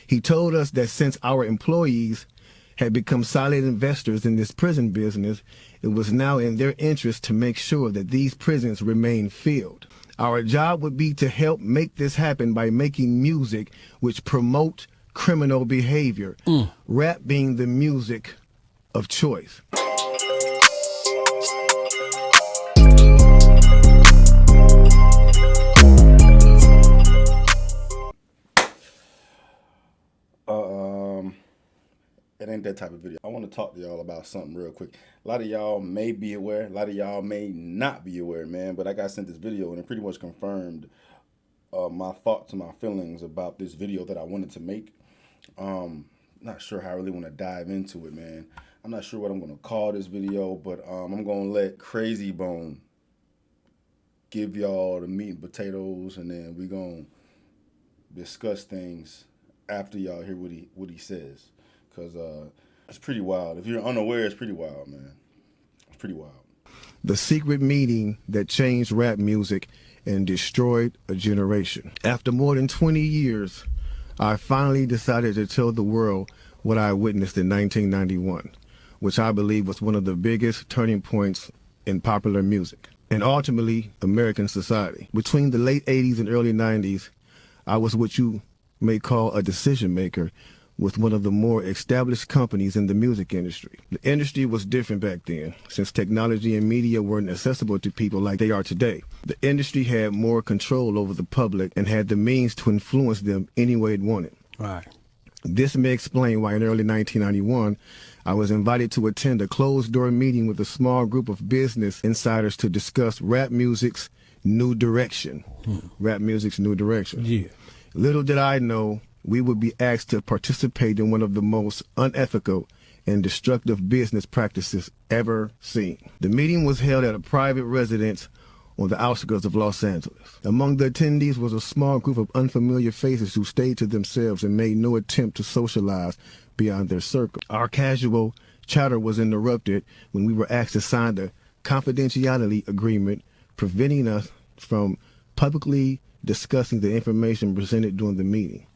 He told us that since our employees had become silent investors in this prison business, it was now in their interest to make sure that these prisons remain filled. Our job would be to help make this happen by making music which promote criminal behavior, rap being the music of choice. It ain't that type of video. I want to talk to y'all about something real quick. A lot of y'all may be aware, a lot of y'all may not be aware, man, but I got sent this video and it pretty much confirmed my thoughts and my feelings about this video that I wanted to make. Not sure how I really want to dive into it, man. I'm not sure what I'm going to call this video, but I'm going to let Crazy Bone give y'all the meat and potatoes, and then we're going to discuss things after y'all hear what he says. Because it's pretty wild. If you're unaware, it's pretty wild, man. It's pretty wild. The secret meeting that changed rap music and destroyed a generation. After more than 20 years, I finally decided to tell the world what I witnessed in 1991, which I believe was one of the biggest turning points in popular music and ultimately American society. Between the late 80s and early 90s, I was what you may call a decision maker with one of the more established companies in the music industry. The industry was different back then, since technology and media weren't accessible to people like they are today. The industry had more control over the public and had the means to influence them any way it wanted. Right. This may explain why in early 1991, I was invited to attend a closed-door meeting with a small group of business insiders to discuss rap music's new direction. Rap music's new direction. Yeah. Little did I know we would be asked to participate in one of the most unethical and destructive business practices ever seen. The meeting was held at a private residence on the outskirts of Los Angeles. Among the attendees was a small group of unfamiliar faces who stayed to themselves and made no attempt to socialize beyond their circle. Our casual chatter was interrupted when we were asked to sign the confidentiality agreement, preventing us from publicly discussing the information presented during the meeting.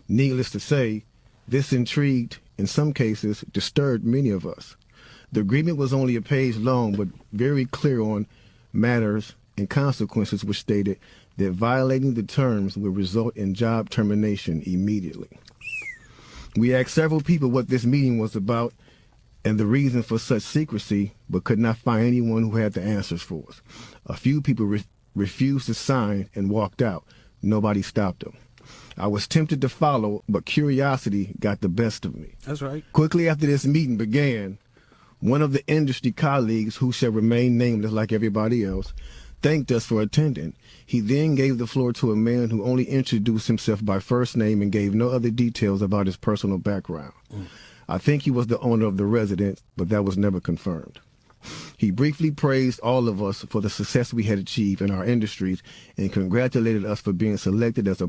Needless to say, this intrigued, in some cases, disturbed many of us. The agreement was only a page long, but very clear on matters and consequences, which stated that violating the terms would result in job termination immediately. We asked several people what this meeting was about and the reason for such secrecy, but could not find anyone who had the answers for us. A few people refused to sign and walked out. Nobody stopped them. I was tempted to follow, but curiosity got the best of me. That's right. Quickly after this meeting began, one of the industry colleagues, who shall remain nameless like everybody else, thanked us for attending. He then gave the floor to a man who only introduced himself by first name and gave no other details about his personal background. I think he was the owner of the residence, but that was never confirmed. He briefly praised all of us for the success we had achieved in our industries and congratulated us for being selected as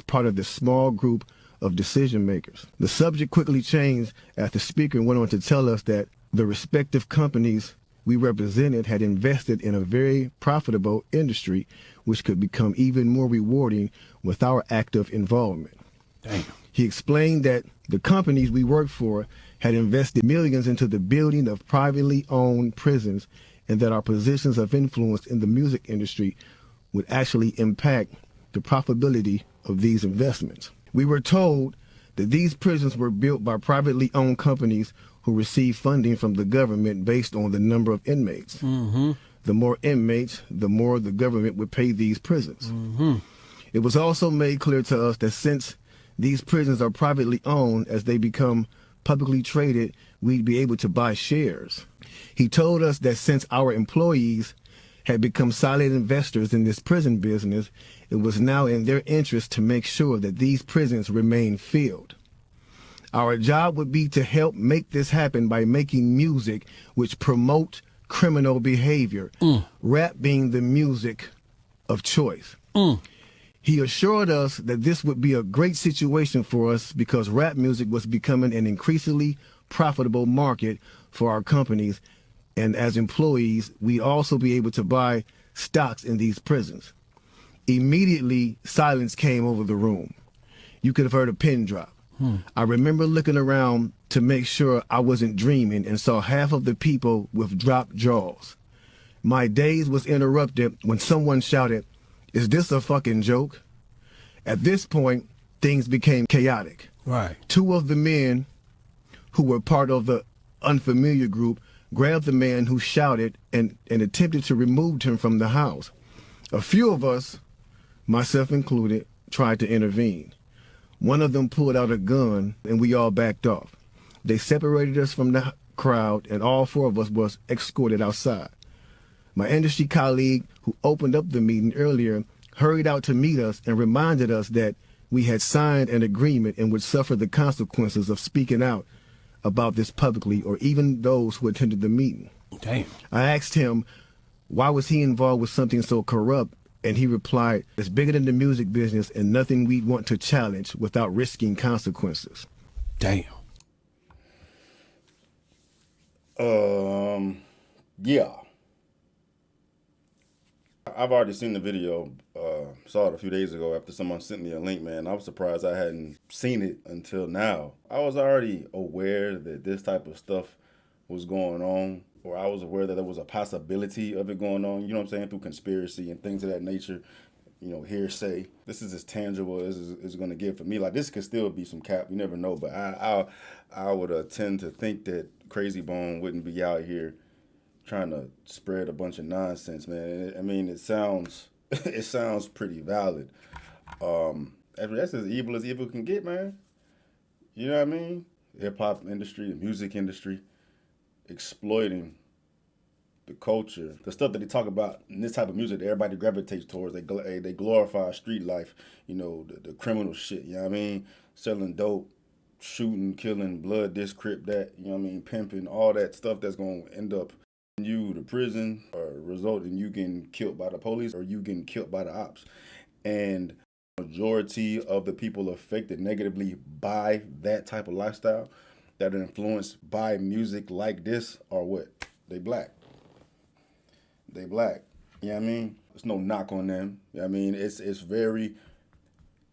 part of this small group of decision makers. The subject quickly changed as the speaker went on to tell us that the respective companies we represented had invested in a very profitable industry, which could become even more rewarding with our active involvement. Damn. He explained that the companies we worked for had invested millions into the building of privately owned prisons, and that our positions of influence in the music industry would actually impact the profitability of these investments. We were told that these prisons were built by privately owned companies who received funding from the government based on the number of inmates. The more inmates, the more the government would pay these prisons. It was also made clear to us that since these prisons are privately owned, as they become publicly traded, we'd be able to buy shares. He told us that since our employees had become silent investors in this prison business, it was now in their interest to make sure that these prisons remain filled. Our job would be to help make this happen by making music which promote criminal behavior, rap being the music of choice. He assured us that this would be a great situation for us because rap music was becoming an increasingly profitable market for our companies, and as employees, we'd also be able to buy stocks in these prisons. Immediately, silence came over the room. you could have heard a pin drop. I remember looking around to make sure I wasn't dreaming and saw half of the people with dropped jaws. My daze was interrupted when someone shouted, "Is this a fucking joke?" At this point, things became chaotic. Right. Two of the men who were part of the unfamiliar group grabbed the man who shouted and attempted to remove him from the house. A few of us, myself included, tried to intervene. One of them pulled out a gun and we all backed off. They separated us from the crowd and all four of us was escorted outside. My industry colleague who opened up the meeting earlier hurried out to meet us and reminded us that we had signed an agreement and would suffer the consequences of speaking out about this publicly or even those who attended the meeting. Damn. I asked him why was he involved with something so corrupt, and he replied, "It's bigger than the music business and nothing we'd want to challenge without risking consequences." Damn. Yeah. I've already seen the video, saw it a few days ago after someone sent me a link, man. I was surprised I hadn't seen it until now. I was already aware that this type of stuff was going on, or I was aware that there was a possibility of it going on, you know what I'm saying, through conspiracy and things of that nature, you know, hearsay. This is as tangible as it's going to get for me. Like, this could still be some cap, you never know, but I would tend to think that Crazy Bone wouldn't be out here trying to spread a bunch of nonsense, man. I mean, it sounds it sounds pretty valid. That's as evil can get, man. You know what I mean? Hip hop industry, the music industry, exploiting the culture, the stuff that they talk about in this type of music that everybody gravitates towards. They glorify street life, you know, the criminal shit. You know what I mean? Selling dope, shooting, killing, blood, this, crip, that. You know what I mean? Pimping, all that stuff that's gonna end up you to prison or result in you getting killed by the police or you getting killed by the ops. And majority of the people affected negatively by that type of lifestyle that are influenced by music like this are what? They black. They black. You know what I mean? There's no knock on them. You know what I mean? It's very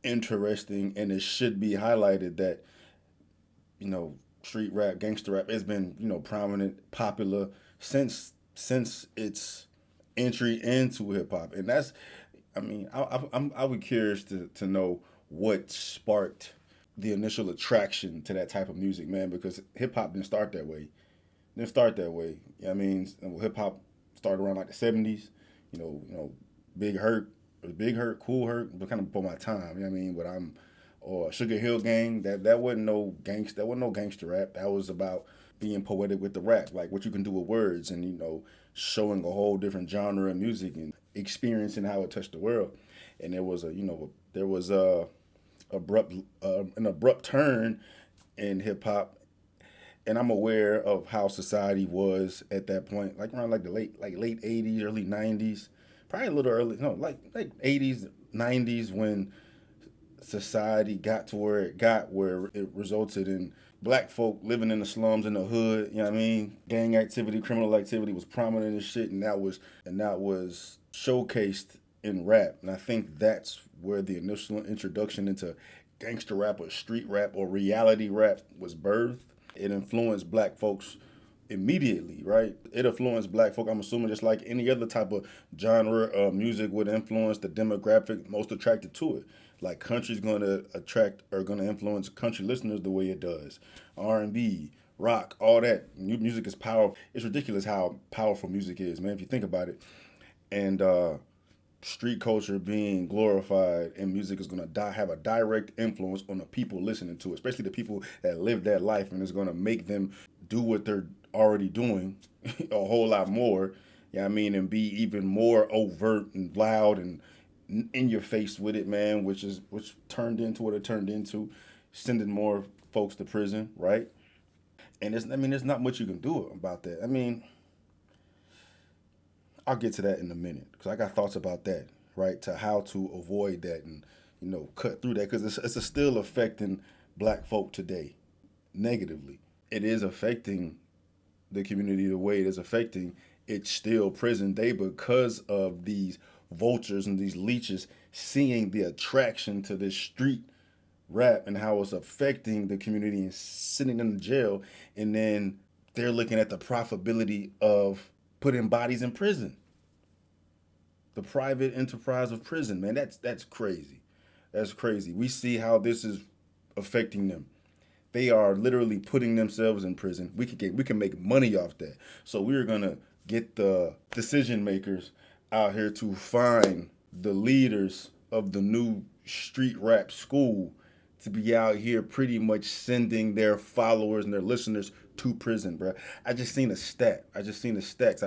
interesting, and it should be highlighted that, you know, street rap, gangster rap has been, you know, prominent, popular since its entry into hip hop. And that's, I mean, I would be curious to know what sparked the initial attraction to that type of music, man, because hip hop didn't start that way. You know what I mean? Hip hop started around like the 70s, you know, Big Hurt, Cool Hurt, but kind of before my time, you know what I mean? But or Sugar Hill Gang, that wasn't no gangster rap. That was about being poetic with the rap, like what you can do with words and, you know, showing a whole different genre of music and experiencing how it touched the world. And there was an abrupt turn in hip hop, and I'm aware of how society was at that point, like around like the late 80s, early 90s, probably a little early, no, like 80s, 90s, when society got to where it resulted in black folk living in the slums in the hood, you know what I mean? Gang activity, criminal activity was prominent and shit, and that was showcased in rap. And I think that's where the initial introduction into gangster rap or street rap or reality rap was birthed. It influenced black folks immediately, right? It influenced black folk, I'm assuming, just like any other type of genre of music would influence the demographic most attracted to it. Like country's going to influence country listeners the way it does. R&B, rock, all that. Music is powerful. It's ridiculous how powerful music is, man, if you think about it. And street culture being glorified and music is going to have a direct influence on the people listening to it, especially the people that live that life, and it's going to make them do what they're already doing a whole lot more, you know what I mean, and be even more overt and loud and in your face with it, man, which turned into what it turned into, sending more folks to prison, right? And there's not much you can do about that. I mean, I'll get to that in a minute because I got thoughts about that, right? To how to avoid that and, you know, cut through that, because it's still affecting black folk today negatively. It is affecting the community the way it is affecting. It's still present day because of these vultures and these leeches seeing the attraction to this street rap and how it's affecting the community and sending them to jail, and then they're looking at the profitability of putting bodies in prison. The private enterprise of prison, man, that's crazy. That's crazy. We see how this is affecting them. They are literally putting themselves in prison. We can make money off that. So we're gonna get the decision makers out here to find the leaders of the new street rap school to be out here pretty much sending their followers and their listeners to prison, bro. I just seen a stat. I just seen the stats.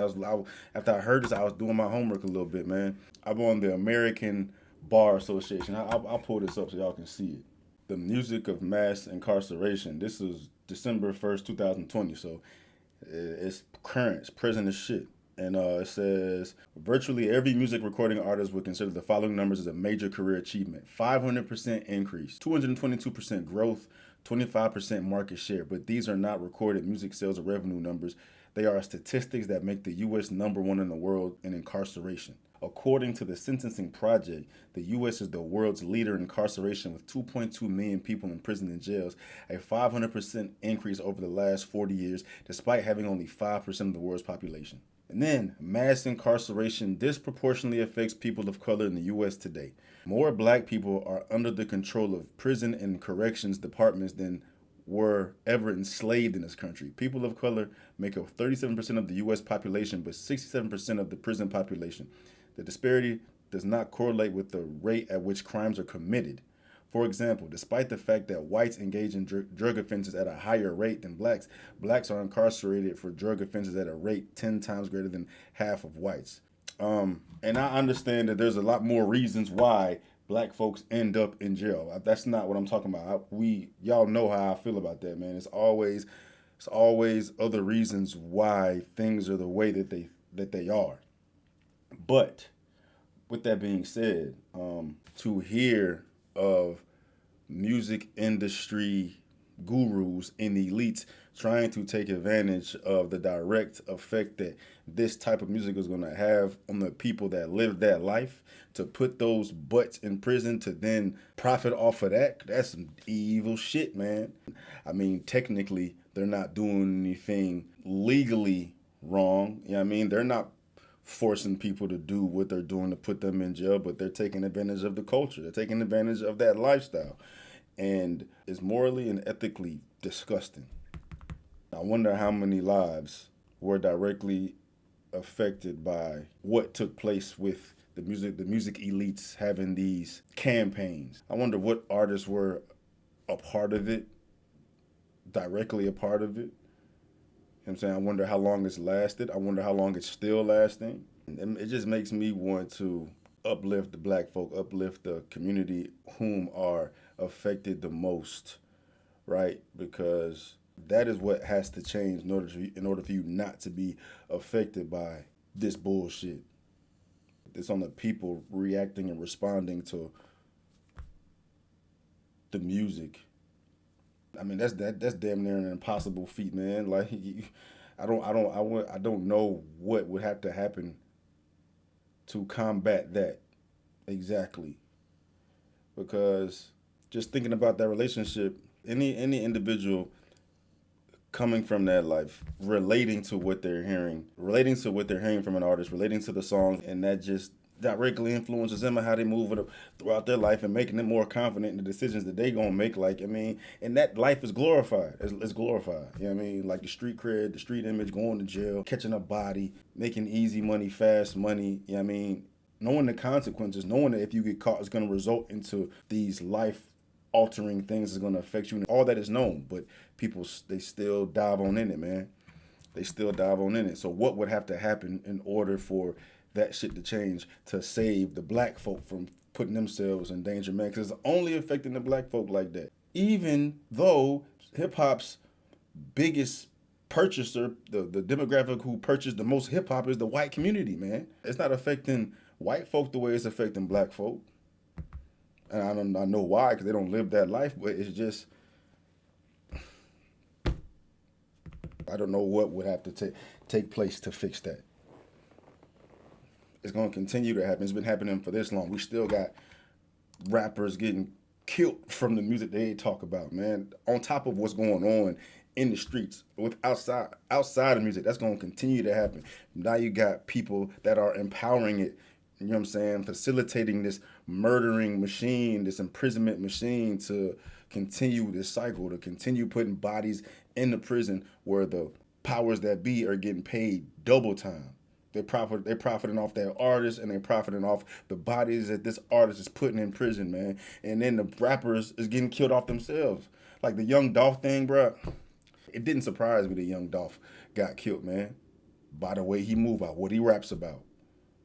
After I heard this, I was doing my homework a little bit, man. I'm on the American Bar Association. I'll pull this up so y'all can see it. The music of mass incarceration. This is December 1st, 2020. So it's current. It's present as shit. And it says virtually every music recording artist would consider the following numbers as a major career achievement: 500% increase, 222% growth, 25% market share. But these are not recorded music sales or revenue numbers. They are statistics that make the U.S. #1 in the world in incarceration. According to the Sentencing Project, the U.S. is the world's leader in incarceration with 2.2 million people in prison and jails, a 500% increase over the last 40 years, despite having only 5% of the world's population. And then, mass incarceration disproportionately affects people of color in the U.S. today. More black people are under the control of prison and corrections departments than were ever enslaved in this country. People of color make up 37% of the U.S. population, but 67% of the prison population. The disparity does not correlate with the rate at which crimes are committed. For example, despite the fact that whites engage in drug offenses at a higher rate than blacks, blacks are incarcerated for drug offenses at a rate 10 times greater than half of whites. And I understand that there's a lot more reasons why black folks end up in jail. That's not what I'm talking about. Y'all know how I feel about that, man. It's always other reasons why things are the way that they are. But with that being said, to hear of music industry gurus and elites trying to take advantage of the direct effect that this type of music is going to have on the people that live that life, to put those butts in prison to then profit off of that's some evil shit, man. I mean, technically, they're not doing anything legally wrong. You know what I mean? They're not forcing people to do what they're doing to put them in jail, but they're taking advantage of the culture. They're taking advantage of that lifestyle. And it's morally and ethically disgusting. I wonder how many lives were directly affected by what took place with the music elites having these campaigns. I wonder what artists were a part of it, directly a part of it. You know what I'm saying? I wonder how long it's lasted. I wonder how long it's still lasting. And it just makes me want to uplift the black folk, uplift the community whom are affected the most, right? Because that is what has to change in order for you not to be affected by this bullshit. It's on the people reacting and responding to the music. I mean, that's damn near an impossible feat, man. Like, I don't know what would have to happen to combat that exactly. Because just thinking about that relationship, any individual coming from that life, relating to what they're hearing from an artist, relating to the song, and that just directly influences them and how they move it throughout their life and making them more confident in the decisions that they gonna make. Like, I mean, and that life is glorified. It's glorified. You know what I mean? Like the street cred, the street image, going to jail, catching a body, making easy money, fast money. You know what I mean? Knowing the consequences, knowing that if you get caught, it's gonna result into these life altering things that's gonna affect you. And all that is known, but people, they still dive on in it, man. They still dive on in it. So what would have to happen in order for that shit to change to save the black folk from putting themselves in danger, man? Because it's only affecting the black folk like that. Even though hip-hop's biggest purchaser, the demographic who purchased the most hip-hop is the white community, man. It's not affecting white folk the way it's affecting black folk. And I know why, because they don't live that life, but it's just, I don't know what would have to take place to fix that. It's going to continue to happen. It's been happening for this long. We still got rappers getting killed from the music they talk about, man. On top of what's going on in the streets with outside of music, that's going to continue to happen. Now you got people that are empowering it. You know what I'm saying? Facilitating this murdering machine, this imprisonment machine to continue this cycle, to continue putting bodies in the prison where the powers that be are getting paid double time. They're profiting off their artists, and they're profiting off the bodies that this artist is putting in prison, man. And then the rappers is getting killed off themselves. Like the Young Dolph thing, bro. It didn't surprise me that Young Dolph got killed, man. By the way he move out, what he raps about.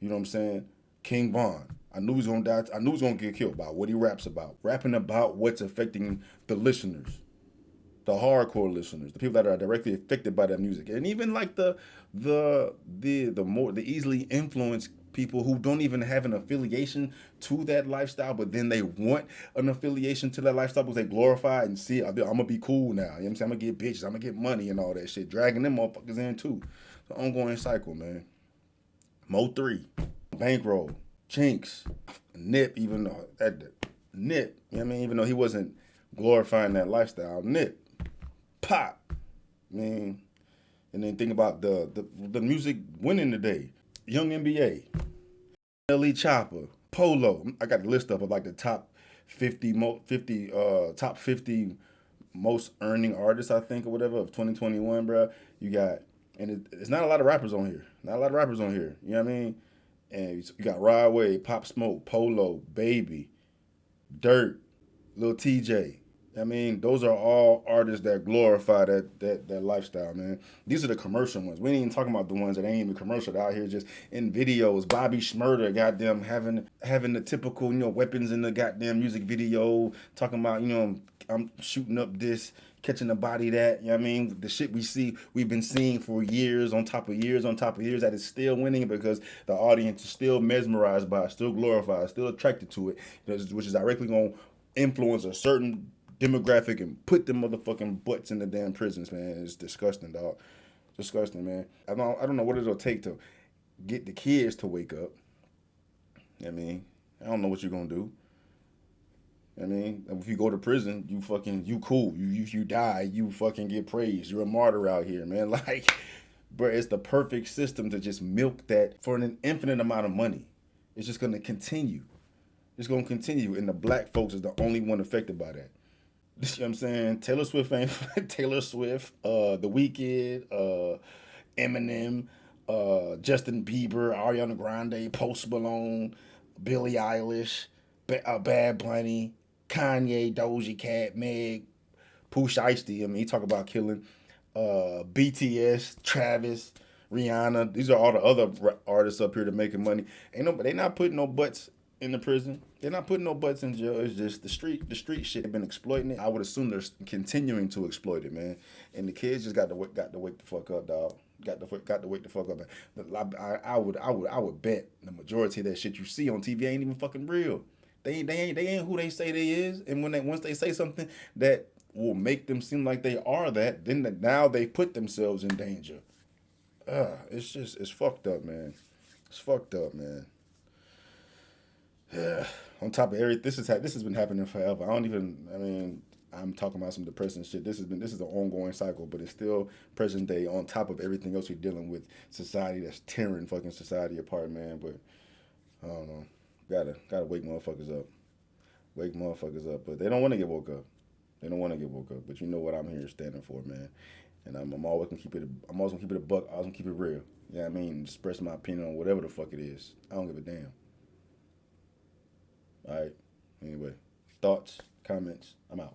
You know what I'm saying? King Von. I knew he was gonna die. I knew he was gonna get killed by what he raps about. Rapping about what's affecting the listeners, the hardcore listeners, the people that are directly affected by that music, and even like the easily influenced people who don't even have an affiliation to that lifestyle, but then they want an affiliation to that lifestyle because they glorify it and see, I'm gonna be cool now. You know what I'm saying? I'm gonna get bitches, I'm gonna get money and all that shit, dragging them motherfuckers in too. It's an ongoing cycle, man. Mo 3, Bankroll, Chinks, Nip, even though that Nip, you know what I mean, even though he wasn't glorifying that lifestyle, Nip, Pop, I mean, and then think about the music winning today. Young NBA, L.E. Chopper, Polo. I got a list up of like the top 50 most earning artists, I think, or whatever, of 2021, bro. You got, and it's not a lot of rappers on here. Not a lot of rappers on here. You know what I mean? And you got Rod Wave, Pop Smoke, Polo, Baby, Dirt, Lil TJ. I mean, those are all artists that glorify that lifestyle, man. These are the commercial ones. We ain't even talking about the ones that ain't even commercial. They're out here just in videos. Bobby Shmurda, goddamn, having the typical, weapons in the goddamn music video. Talking about, I'm shooting up this, catching a body that. You know what I mean? The shit we've been seeing for years on top of years on top of years, that is still winning because the audience is still mesmerized by it, still glorified, still attracted to it, which is directly going to influence a certain demographic and put them motherfucking butts in the damn prisons, man. It's disgusting, dog. Disgusting, man. I don't know what it'll take to get the kids to wake up. I mean, I don't know what you're gonna do. I mean, if you go to prison, you cool. You die, you fucking get praised. You're a martyr out here, man. Like, bro, it's the perfect system to just milk that for an infinite amount of money. It's just gonna continue. It's gonna continue, and the black folks is the only one affected by that. You know what I'm saying? Taylor Swift ain't Taylor Swift, The Weeknd, Eminem, Justin Bieber, Ariana Grande, Post Malone, Billie Eilish, Bad Bunny, Kanye, Doja Cat, Meg, Pooh Shiesty. I mean, he talk about killing. BTS, Travis, Rihanna. These are all the other artists up here that making money. They not putting no butts in the prison. They're not putting no butts in jail. It's just the street shit. They've been exploiting it. I would assume they're continuing to exploit it, man. And the kids just got to wake the fuck up, dog. Got to wake the fuck up, man. I would bet the majority of that shit you see on TV ain't even fucking real. They ain't who they say they is. And once they say something that will make them seem like they are that, then now they put themselves in danger. It's fucked up, man. It's fucked up, man. Yeah. On top of everything, this has been happening forever. I mean, I'm talking about some depressing shit. This is an ongoing cycle, but it's still present day on top of everything else we're dealing with. Society that's tearing fucking society apart, man. But I don't know. Gotta wake motherfuckers up. Wake motherfuckers up. But they don't want to get woke up. They don't want to get woke up. But you know what I'm here standing for, man. And I'm always gonna keep it. I'm always gonna keep it a buck. I'm always gonna keep it real. You know what I mean? Express my opinion on whatever the fuck it is. I don't give a damn. All right. Anyway, thoughts, comments. I'm out.